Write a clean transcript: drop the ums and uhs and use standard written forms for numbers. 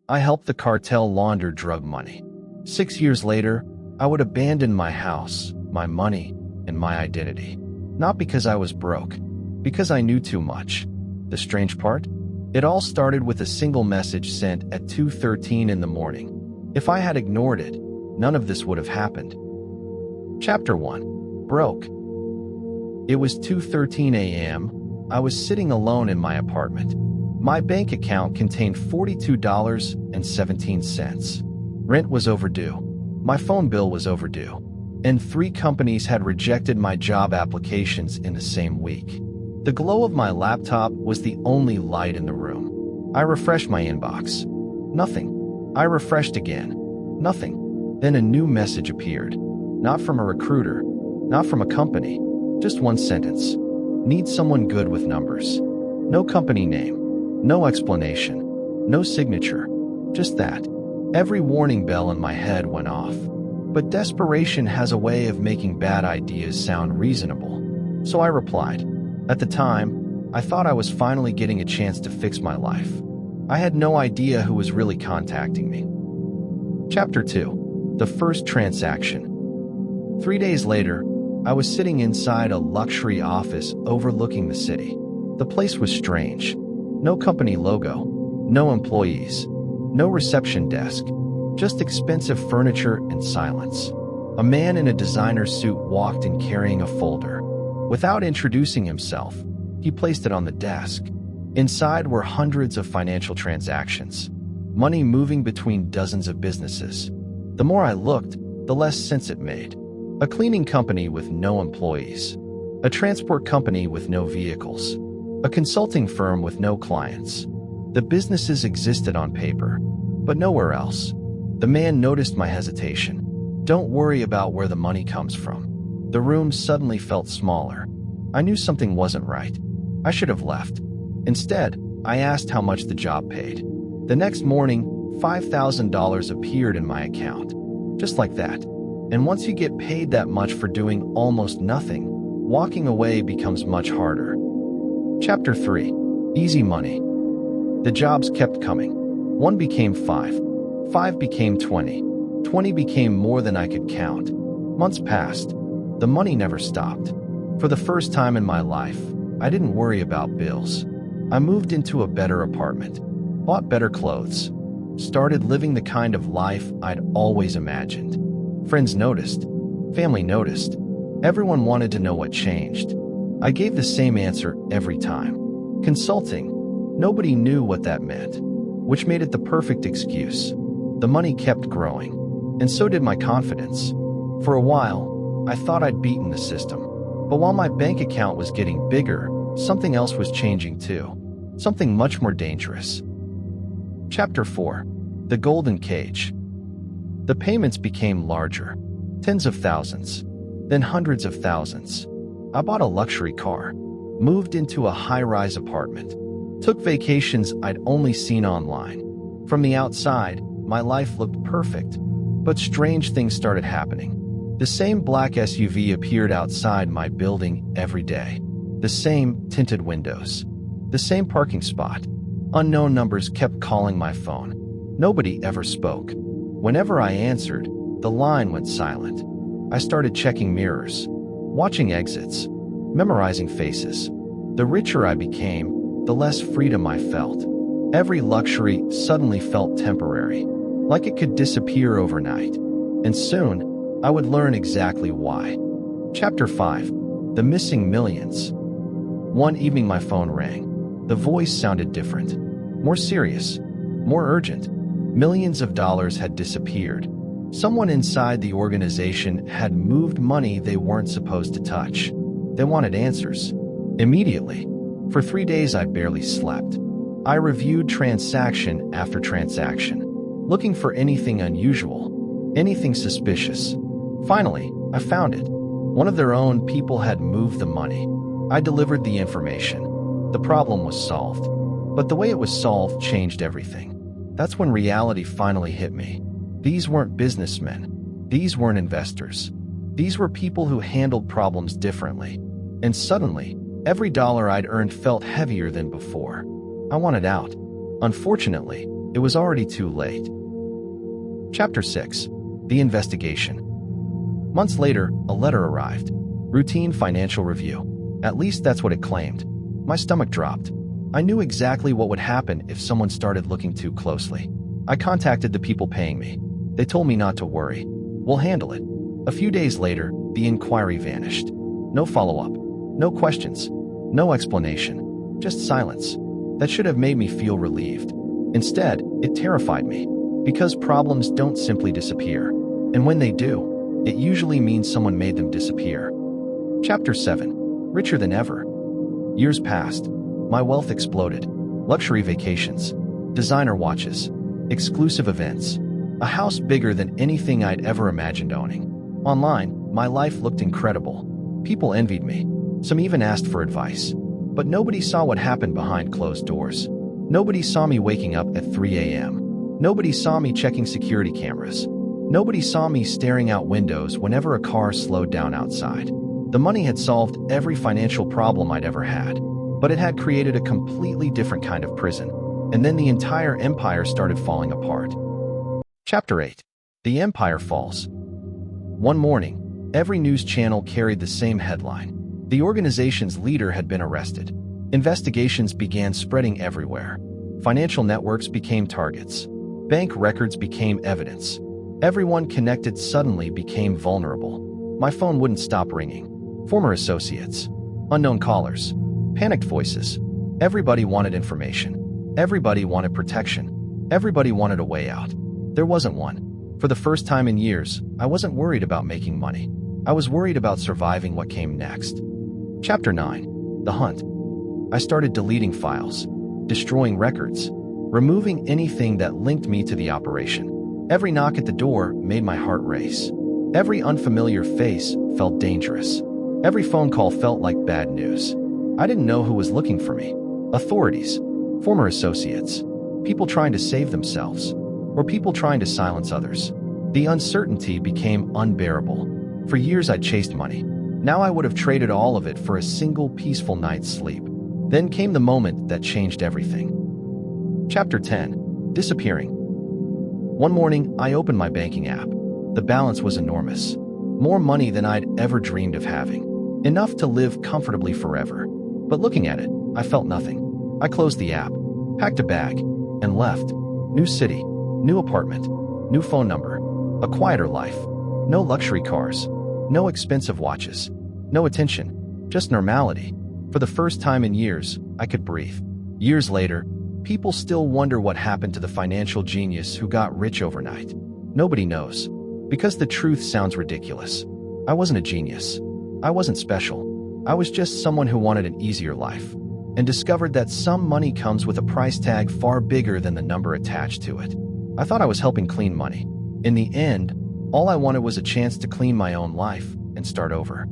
I helped the cartel launder drug money. 6 years later, I would abandon my house, my money, and my identity. Not because I was broke, because I knew too much. The strange part? It all started with a single message sent at 2:13 in the morning. If I had ignored it, none of this would have happened. Chapter 1. Broke. It was 2:13 a.m. I was sitting alone in my apartment. My bank account contained $42.17. Rent was overdue. My phone bill was overdue. And 3 companies had rejected my job applications in the same week. The glow of my laptop was the only light in the room. I refreshed my inbox. Nothing. I refreshed again. Nothing. Then a new message appeared. Not from a recruiter. Not from a company. Just one sentence. Need someone good with numbers. No company name. No explanation. No signature. Just that. Every warning bell in my head went off. But desperation has a way of making bad ideas sound reasonable. So I replied. At the time, I thought I was finally getting a chance to fix my life. I had no idea who was really contacting me. Chapter 2. The first transaction. 3 days later, I was sitting inside a luxury office overlooking the city. The place was strange. No company logo, no employees, no reception desk, just expensive furniture and silence. A man in a designer suit walked in carrying a folder. Without introducing himself, he placed it on the desk. Inside were hundreds of financial transactions, money moving between dozens of businesses. The more I looked, the less sense it made. A cleaning company with no employees, a transport company with no vehicles, a consulting firm with no clients. The businesses existed on paper, but nowhere else. The man noticed my hesitation. Don't worry about where the money comes from. The room suddenly felt smaller. I knew something wasn't right. I should have left. Instead, I asked how much the job paid. The next morning, $5,000 appeared in my account. Just like that. And once you get paid that much for doing almost nothing, walking away becomes much harder. Chapter 3. Easy money. The jobs kept coming. 1 became 5. 5 became 20. 20 became more than I could count. Months passed. The money never stopped. For the first time in my life, I didn't worry about bills. I moved into a better apartment, bought better clothes, started living the kind of life I'd always imagined. Friends noticed. Family noticed. Everyone wanted to know what changed. I gave the same answer every time. Consulting. Nobody knew what that meant, which made it the perfect excuse. The money kept growing, and so did my confidence. For a while, I thought I'd beaten the system. But while my bank account was getting bigger, something else was changing too. Something much more dangerous. Chapter 4. The Golden Cage. The payments became larger. Tens of thousands. Then hundreds of thousands. I bought a luxury car. Moved into a high-rise apartment. Took vacations I'd only seen online. From the outside, my life looked perfect. But strange things started happening. The same black SUV appeared outside my building every day. The same tinted windows. The same parking spot. Unknown numbers kept calling my phone. Nobody ever spoke. Whenever I answered, the line went silent. I started checking mirrors, watching exits, memorizing faces. The richer I became, the less freedom I felt. Every luxury suddenly felt temporary, like it could disappear overnight. And soon, I would learn exactly why. Chapter 5. The Missing Millions. One evening my phone rang. The voice sounded different. More serious. More urgent. Millions of dollars had disappeared. Someone inside the organization had moved money they weren't supposed to touch. They wanted answers. Immediately. For 3 days I barely slept. I reviewed transaction after transaction, looking for anything unusual, anything suspicious. Finally, I found it. One of their own people had moved the money. I delivered the information. The problem was solved. But the way it was solved changed everything. That's when reality finally hit me. These weren't businessmen. These weren't investors. These were people who handled problems differently. And suddenly, every dollar I'd earned felt heavier than before. I wanted out. Unfortunately, it was already too late. Chapter 6. The Investigation. Months later, a letter arrived. Routine financial review. At least that's what it claimed. My stomach dropped. I knew exactly what would happen if someone started looking too closely. I contacted the people paying me. They told me not to worry. We'll handle it. A few days later, the inquiry vanished. No follow-up. No questions. No explanation. Just silence. That should have made me feel relieved. Instead, it terrified me. Because problems don't simply disappear. And when they do, it usually means someone made them disappear. Chapter 7. Richer than ever. Years passed. My wealth exploded. Luxury vacations. Designer watches. Exclusive events. A house bigger than anything I'd ever imagined owning. Online, my life looked incredible. People envied me. Some even asked for advice. But nobody saw what happened behind closed doors. Nobody saw me waking up at 3 a.m. Nobody saw me checking security cameras. Nobody saw me staring out windows whenever a car slowed down outside. The money had solved every financial problem I'd ever had, but it had created a completely different kind of prison. And then the entire empire started falling apart. Chapter 8. The Empire Falls. One morning, every news channel carried the same headline. The organization's leader had been arrested. Investigations began spreading everywhere. Financial networks became targets. Bank records became evidence. Everyone connected suddenly became vulnerable. My phone wouldn't stop ringing. Former associates. Unknown callers. Panicked voices. Everybody wanted information. Everybody wanted protection. Everybody wanted a way out. There wasn't one. For the first time in years, I wasn't worried about making money. I was worried about surviving what came next. Chapter 9. The Hunt. I started deleting files, destroying records, removing anything that linked me to the operation. Every knock at the door made my heart race. Every unfamiliar face felt dangerous. Every phone call felt like bad news. I didn't know who was looking for me. Authorities, former associates, people trying to save themselves, or people trying to silence others. The uncertainty became unbearable. For years I'd chased money. Now I would have traded all of it for a single peaceful night's sleep. Then came the moment that changed everything. Chapter 10. Disappearing. One morning, I opened my banking app. The balance was enormous. More money than I'd ever dreamed of having. Enough to live comfortably forever. But looking at it, I felt nothing. I closed the app, packed a bag, and left. New city, new apartment, new phone number, a quieter life. No luxury cars, no expensive watches, no attention, just normality. For the first time in years, I could breathe. Years later, people still wonder what happened to the financial genius who got rich overnight. Nobody knows. Because the truth sounds ridiculous. I wasn't a genius. I wasn't special. I was just someone who wanted an easier life, and discovered that some money comes with a price tag far bigger than the number attached to it. I thought I was helping clean money. In the end, all I wanted was a chance to clean my own life and start over.